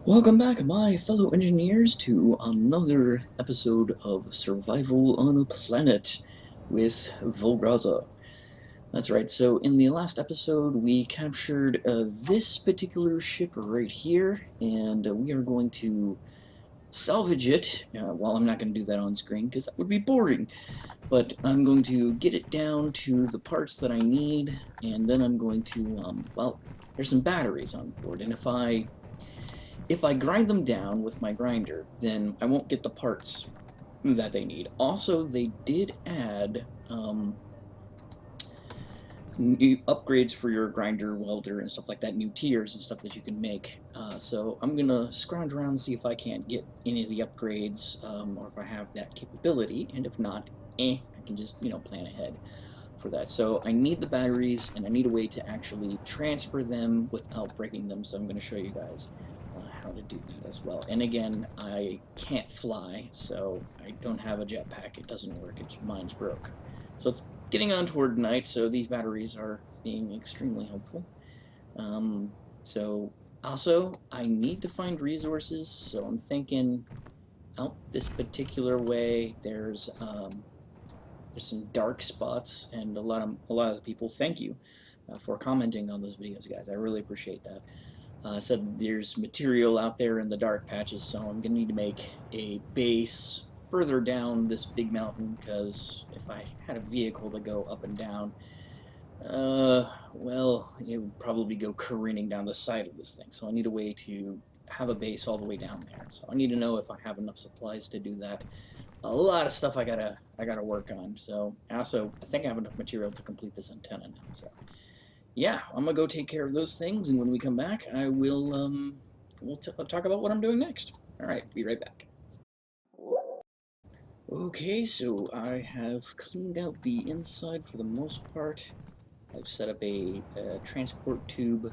Welcome back, my fellow engineers, to another episode of Survival on a Planet with Volgraza. That's right, so in the last episode, we captured this particular ship right here, and we are going to salvage it. Well, I'm not going to do that on screen because that would be boring, but I'm going to get it down to the parts that I need, and then I'm going to, well, there's some batteries on board, and if I grind them down with my grinder, then I won't get the parts that they need. Also, they did add new upgrades for your grinder, welder, and stuff like that, new tiers and stuff that you can make. So I'm gonna scrounge around and see if I can't get any of the upgrades, or if I have that capability, and if not, I can just, plan ahead for that. So I need the batteries, and I need a way to actually transfer them without breaking them, so I'm going to show you guys how to do that as well. And again, I can't fly, so I don't have a jetpack. It doesn't work. Mine's broke. So it's getting on toward night, so these batteries are being extremely helpful. So also, I need to find resources, so I'm thinking out this particular way. There's some dark spots, and a lot of people thank you for commenting on those videos, guys. I really appreciate that. Said there's material out there in the dark patches, so I'm gonna need to make a base further down this big mountain, because if I had a vehicle to go up and down, well, it would probably go careening down the side of this thing. So I need a way to have a base all the way down there. So I need to know if I have enough supplies to do that. A lot of stuff I gotta work on. So also, I think I have enough material to complete this antenna now. So yeah, I'm gonna go take care of those things, and when we come back, we'll talk about what I'm doing next. All right, be right back. Okay, so I have cleaned out the inside for the most part. I've set up a transport tube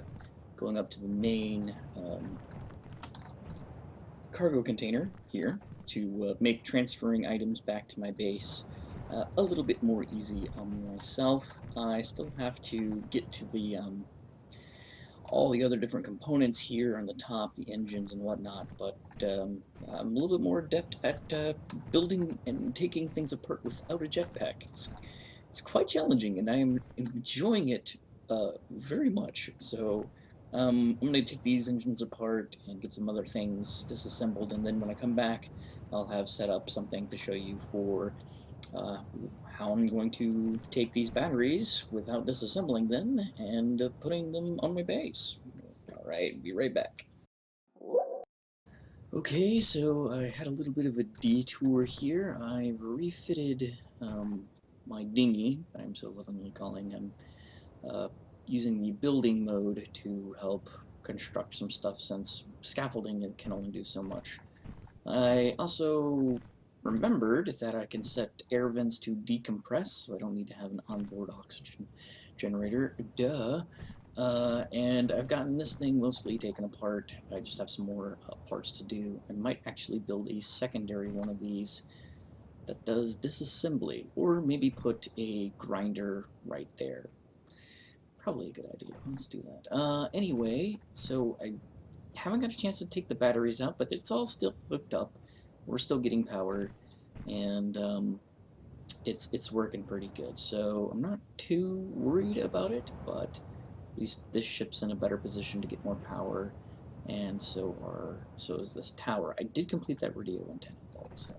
going up to the main cargo container here to make transferring items back to my base a little bit more easy on myself. I still have to get to the all the other different components here on the top, the engines and whatnot, but I'm a little bit more adept at building and taking things apart without a jetpack. It's quite challenging, and I am enjoying it very much. So I'm going to take these engines apart and get some other things disassembled, and then when I come back, I'll have set up something to show you for uh, how I'm going to take these batteries without disassembling them and putting them on my base. Alright, be right back. Okay, so I had a little bit of a detour here. I refitted my dinghy, I'm so lovingly calling him, uh, using the building mode to help construct some stuff, since scaffolding it can only do so much. I also remembered that I can set air vents to decompress, so I don't need to have an onboard oxygen generator. Duh. And I've gotten this thing mostly taken apart. I just have some more parts to do. I might actually build a secondary one of these that does disassembly, or maybe put a grinder right there. Probably a good idea. Let's do that. Anyway, so I haven't got a chance to take the batteries out, but it's all still hooked up. We're still getting power, and it's working pretty good. So I'm not too worried about it, but at least this ship's in a better position to get more power, and so is this tower. I did complete that radio antenna though, so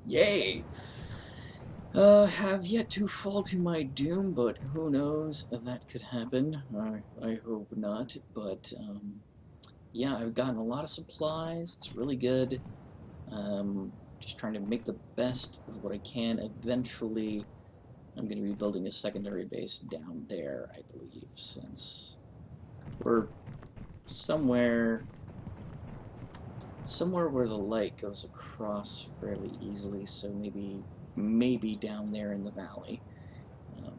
yay! Have yet to fall to my doom, but who knows? That could happen. I hope not, but yeah, I've gotten a lot of supplies. It's really good. Just trying to make the best of what I can. Eventually, I'm going to be building a secondary base down there, I believe, since we're somewhere where the light goes across fairly easily. So maybe down there in the valley,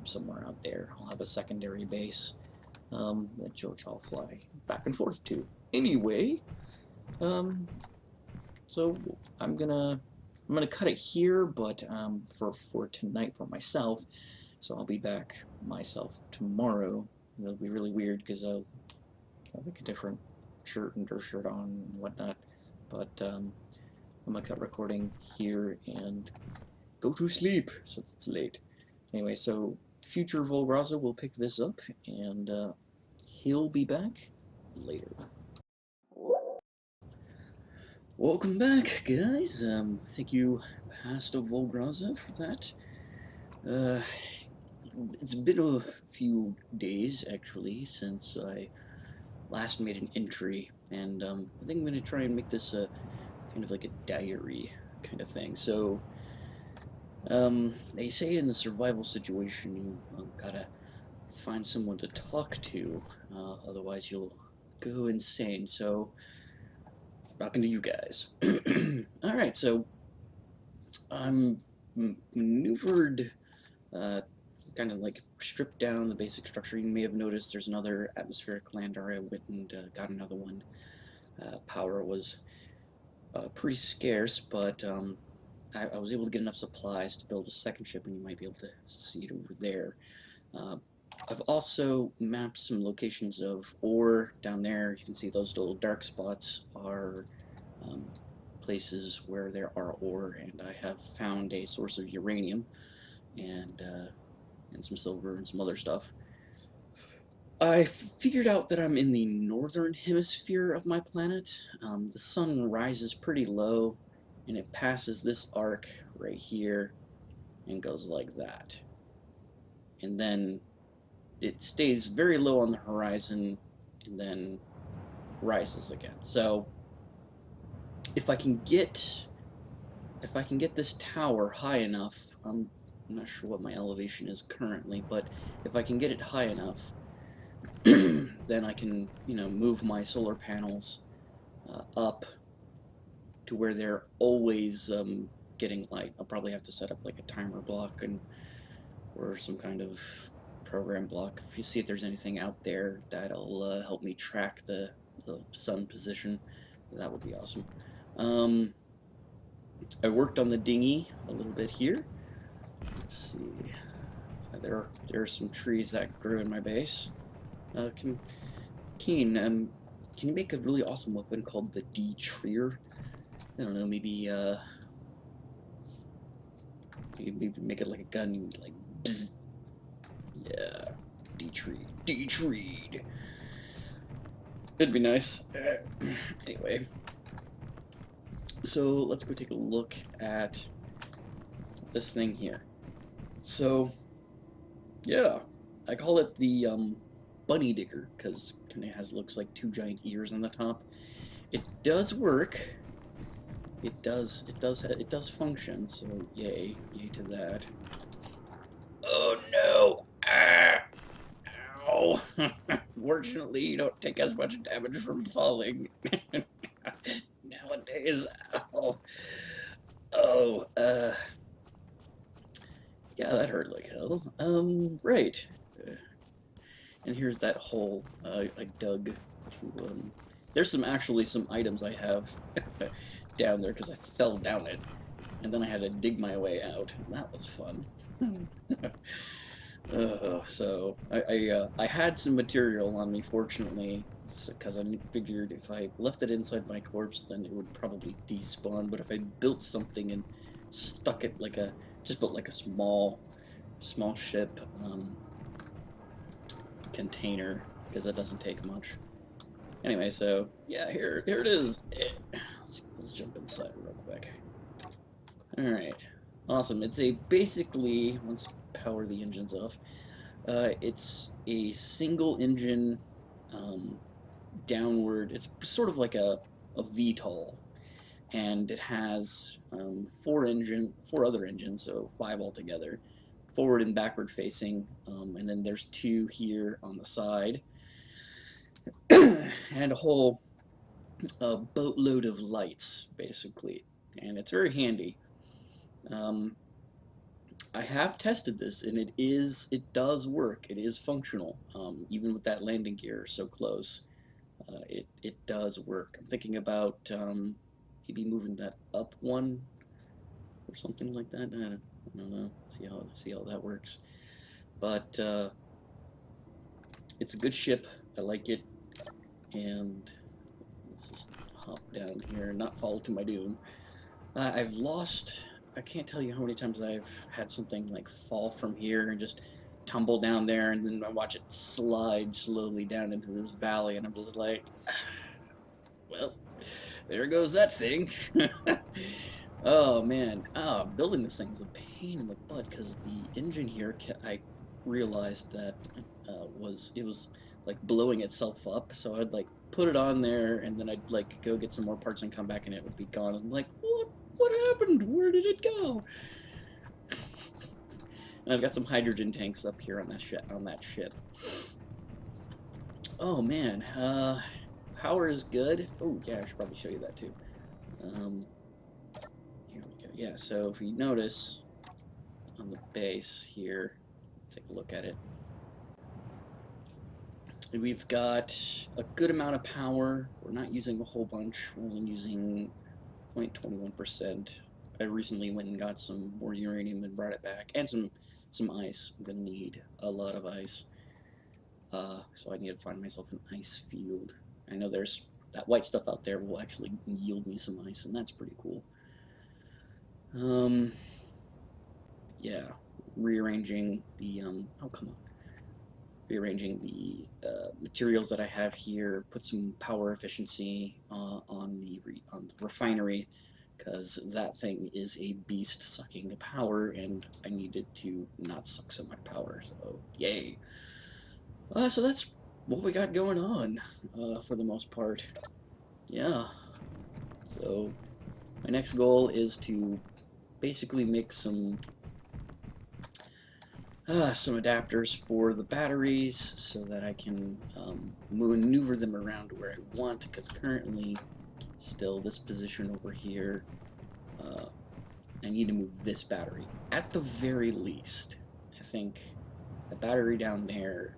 somewhere out there, I'll have a secondary base that George I'll fly back and forth to. Anyway, um, so I'm gonna cut it here, but for tonight for myself. So I'll be back myself tomorrow. It'll be really weird because I'll make a different shirt and shirt on and whatnot. But I'm gonna cut recording here and go to sleep since it's late. Anyway, so future Volgraza will pick this up, and he'll be back later. Welcome back, guys. Thank you, Pastor Volgraza, for that. It's been a few days, actually, since I last made an entry, and I think I'm going to try and make this a kind of like a diary kind of thing. So, they say in the survival situation, you gotta find someone to talk to, otherwise you'll go insane. So, talking to you guys. Alright, so I'm maneuvered, kind of like stripped down the basic structure. You may have noticed there's another atmospheric lander. I went and got another one. Power was pretty scarce, but I was able to get enough supplies to build a second ship, and you might be able to see it over there. Uh, I've also mapped some locations of ore down there. You can see those little dark spots are um, places where there are ore, and I have found a source of uranium and some silver and some other stuff. I figured out that I'm in the northern hemisphere of my planet. The sun rises pretty low, and it passes this arc right here and goes like that. And then it stays very low on the horizon and then rises again. So if I can get this tower high enough, I'm not sure what my elevation is currently, but if I can get it high enough, then I can, move my solar panels up to where they're always getting light. I'll probably have to set up like a timer block or some kind of program block. If you see if there's anything out there that'll help me track the sun position, that would be awesome. I worked on the dinghy a little bit here. Let's see. There are some trees that grew in my base. Keen, can you make a really awesome weapon called the D-Treer? I don't know, maybe make it like a gun, and like, bzz. Yeah, D-Treed. It'd be nice. Anyway, so let's go take a look at this thing here. So, yeah, I call it the bunny digger because it kind of looks like two giant ears on the top. It does work. It does function. So yay to that. Oh no! Ah! Ow! Fortunately, you don't take as much damage from falling nowadays. Ow! Oh, yeah, that hurt like hell. Right. And here's that hole I dug to, there's actually some items I have down there because I fell down it, and then I had to dig my way out. That was fun. So I had some material on me, fortunately, because I figured if I left it inside my corpse, then it would probably despawn. But if I built something and stuck it just built like a small ship container, because that doesn't take much. Anyway, so yeah, here it is. Let's jump inside real quick. All right, awesome. It's basically, let's power the engines off. It's a single engine downward. It's sort of like a VTOL, and it has four other engines, so 5 altogether, forward and backward facing, and then there's 2 here on the side, and a whole boatload of lights, basically, and it's very handy. I have tested this, and it does work. It is functional, even with that landing gear so close. It does work. I'm thinking about maybe moving that up one or something like that. I don't know. See how that works. But it's a good ship. I like it, and Let's just hop down here and not fall to my doom. I've lost, I can't tell you how many times I've had something like fall from here and just tumble down there, and then I watch it slide slowly down into this valley, and I'm just like, well, there goes that thing. Oh man, building this thing was a pain in the butt because the engine here, I realized that it was like blowing itself up. So I'd like put it on there, and then I'd like go get some more parts and come back, and it would be gone. I'm like, what happened? Where did it go? And I've got some hydrogen tanks up here on that ship. Oh man, power is good. Oh yeah, I should probably show you that too. Here we go. Yeah, so if you notice on the base here, take a look at it. We've got a good amount of power. We're not using a whole bunch. We're only using 0.21%. I recently went and got some more uranium and brought it back, and some ice. I'm gonna need a lot of ice. So I need to find myself an ice field. I know there's that white stuff out there will actually yield me some ice, and that's pretty cool. Yeah, rearranging the oh come on, rearranging the materials that I have here. Put some power efficiency on the refinery, because that thing is a beast sucking power, and I needed to not suck so much power. So yay! So that's what we got going on for the most part. Yeah. So my next goal is to basically make some adapters for the batteries so that I can maneuver them around where I want, because currently still this position over here, I need to move this battery at the very least. I think the battery down there,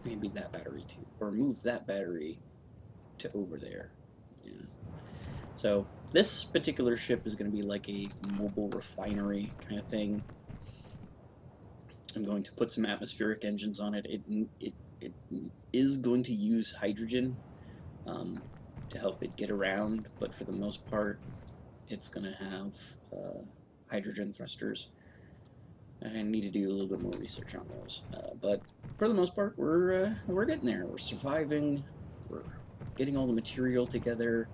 maybe that battery too, or move that battery to over there. Yeah. So this particular ship is going to be like a mobile refinery kind of thing. I'm going to put some atmospheric engines on it. It is going to use hydrogen to help it get around, but for the most part, it's going to have hydrogen thrusters. I need to do a little bit more research on those, but for the most part, we're getting there. We're surviving. We're getting all the material together.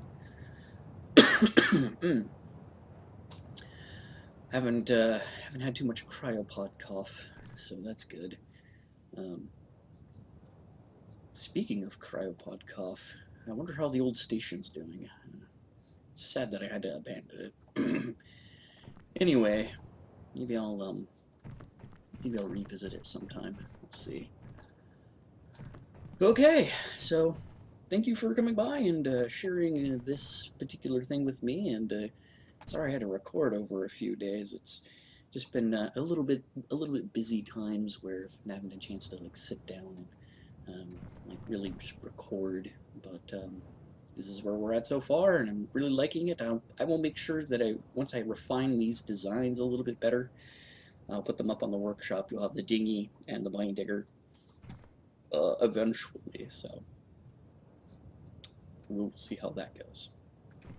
haven't had too much cryopod cough, so that's good. Speaking of cryopod cough, I wonder how the old station's doing. It's sad that I had to abandon it. Anyway, maybe I'll revisit it sometime. We'll see. Okay, so thank you for coming by and sharing this particular thing with me. And sorry I had to record over a few days. It's just been a little bit busy times where I've been having a chance to like sit down and like really just record. But this is where we're at so far, and I'm really liking it. I will make sure that once I refine these designs a little bit better, I'll put them up on the workshop. You'll have the dinghy and the mine digger eventually. So we'll see how that goes.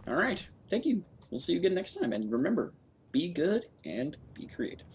All right, thank you. We'll see you again next time, and remember, be good and be creative.